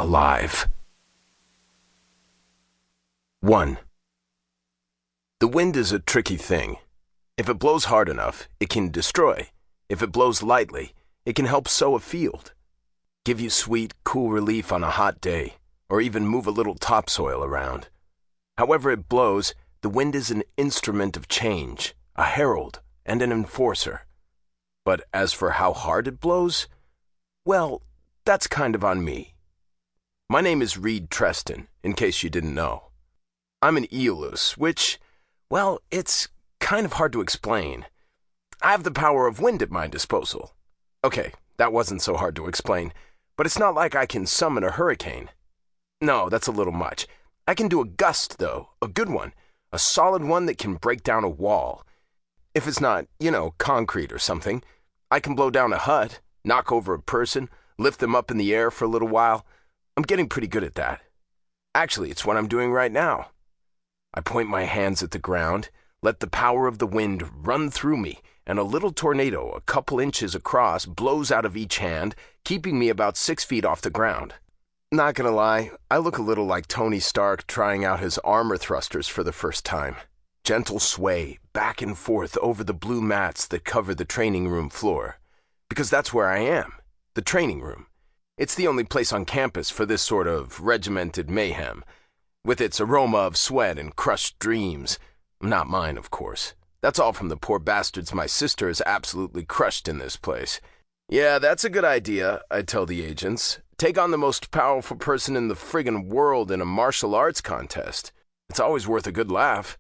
alive. 1. The wind is a tricky thing. If it blows hard enough, it can destroy. If it blows lightly, it can help sow a field, give you sweet, cool relief on a hot day, or even move a little topsoil around. However it blows, the wind is an instrument of change, a herald, and an enforcer. But as for how hard it blows, well, that's kind of on me. My name is Treston, in case you didn't know. I'm an Eolus, which, well, it's kind of hard to explain. I have the power of wind at my disposal. Okay, that wasn't so hard to explain, but it's not like I can summon a hurricane. No, that's a little much. I can do a gust, though, a good one, a solid one that can break down a wall. If it's not, concrete or something, I can blow down a hut, knock over a person, lift them up in the air for a little while. I'm getting pretty good at that. Actually, it's what I'm doing right now. I point my hands at the ground, let the power of the wind run through me, and a little tornado a couple inches across blows out of each hand, keeping me about 6 feet off the ground. Not gonna lie, I look a little like Tony Stark trying out his armor thrusters for the first time. Gentle sway, back and forth over the blue mats that cover the training room floor. Because that's where I am, the training room. It's the only place on campus for this sort of regimented mayhem, with its aroma of sweat and crushed dreams. Not mine, of course. That's all from the poor bastards my sister has absolutely crushed in this place. Yeah, that's a good idea, I tell the agents. Take on the most powerful person in the friggin' world in a martial arts contest. It's always worth a good laugh.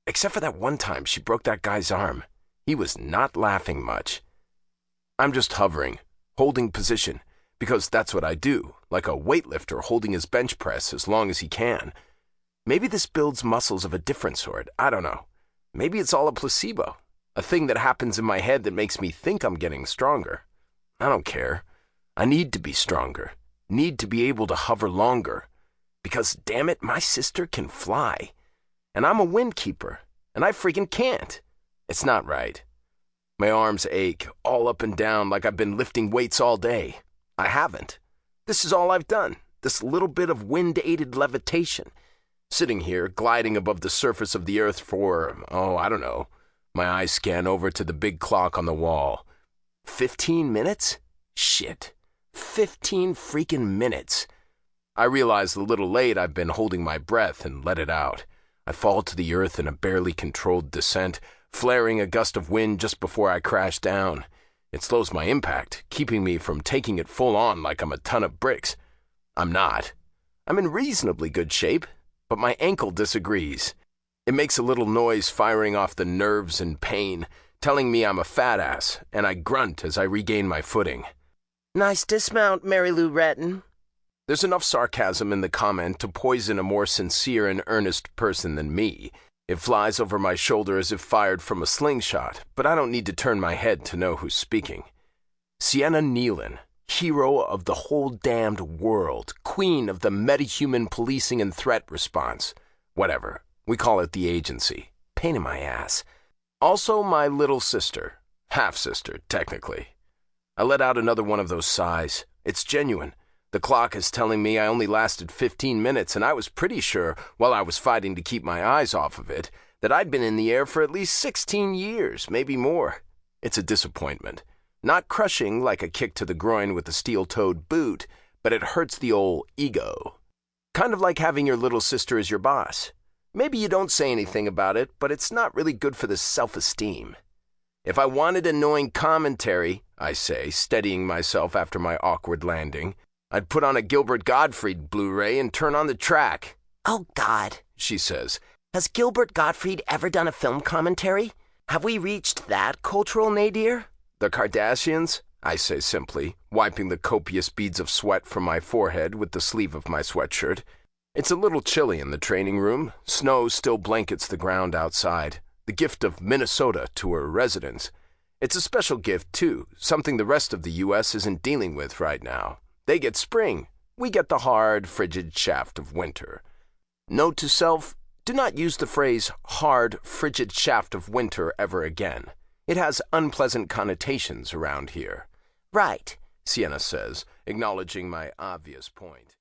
Except for that one time she broke that guy's arm. He was not laughing much. I'm just hovering, holding position, because that's what I do, like a weightlifter holding his bench press as long as he can. Maybe this builds muscles of a different sort, I don't know. Maybe it's all a placebo, a thing that happens in my head that makes me think I'm getting stronger. I don't care. I need to be stronger, need to be able to hover longer, because damn it, my sister can fly. And I'm a wind keeper, and I freaking can't. It's not right. My arms ache, all up and down like I've been lifting weights all day. I haven't. This is all I've done, this little bit of wind-aided levitation. Sitting here, gliding above the surface of the earth for, I don't know. My eyes scan over to the big clock on the wall. 15 minutes? Shit. 15 freaking minutes. I realize a little late I've been holding my breath and let it out. I fall to the earth in a barely controlled descent, flaring a gust of wind just before I crash down. It slows my impact, keeping me from taking it full on like I'm a ton of bricks. I'm not. I'm in reasonably good shape, but my ankle disagrees. It makes a little noise firing off the nerves and pain, telling me I'm a fat ass, and I grunt as I regain my footing. Nice dismount, Mary Lou Retton. There's enough sarcasm in the comment to poison a more sincere and earnest person than me. It flies over my shoulder as if fired from a slingshot, but I don't need to turn my head to know who's speaking. Sienna Nealon, hero of the whole damned world, queen of the metahuman policing and threat response. Whatever, we call it the agency. Pain in my ass. Also my little sister. Half-sister, technically. I let out another one of those sighs. It's genuine. The clock is telling me I only lasted 15 minutes, and I was pretty sure, while I was fighting to keep my eyes off of it, that I'd been in the air for at least 16 years, maybe more. It's a disappointment. Not crushing like a kick to the groin with a steel-toed boot, but it hurts the old ego. Kind of like having your little sister as your boss. Maybe you don't say anything about it, but it's not really good for the self-esteem. If I wanted annoying commentary, I say, steadying myself after my awkward landing, I'd put on a Gilbert Gottfried Blu-ray and turn on the track. Oh, God, she says. Has Gilbert Gottfried ever done a film commentary? Have we reached that cultural nadir? The Kardashians? I say simply, wiping the copious beads of sweat from my forehead with the sleeve of my sweatshirt. It's a little chilly in the training room. Snow still blankets the ground outside, the gift of Minnesota to her residents. It's a special gift, too, something the rest of the U.S. isn't dealing with right now. They get spring. We get the hard, frigid shaft of winter. Note to self, do not use the phrase hard, frigid shaft of winter ever again. It has unpleasant connotations around here. Right, Sienna says, acknowledging my obvious point.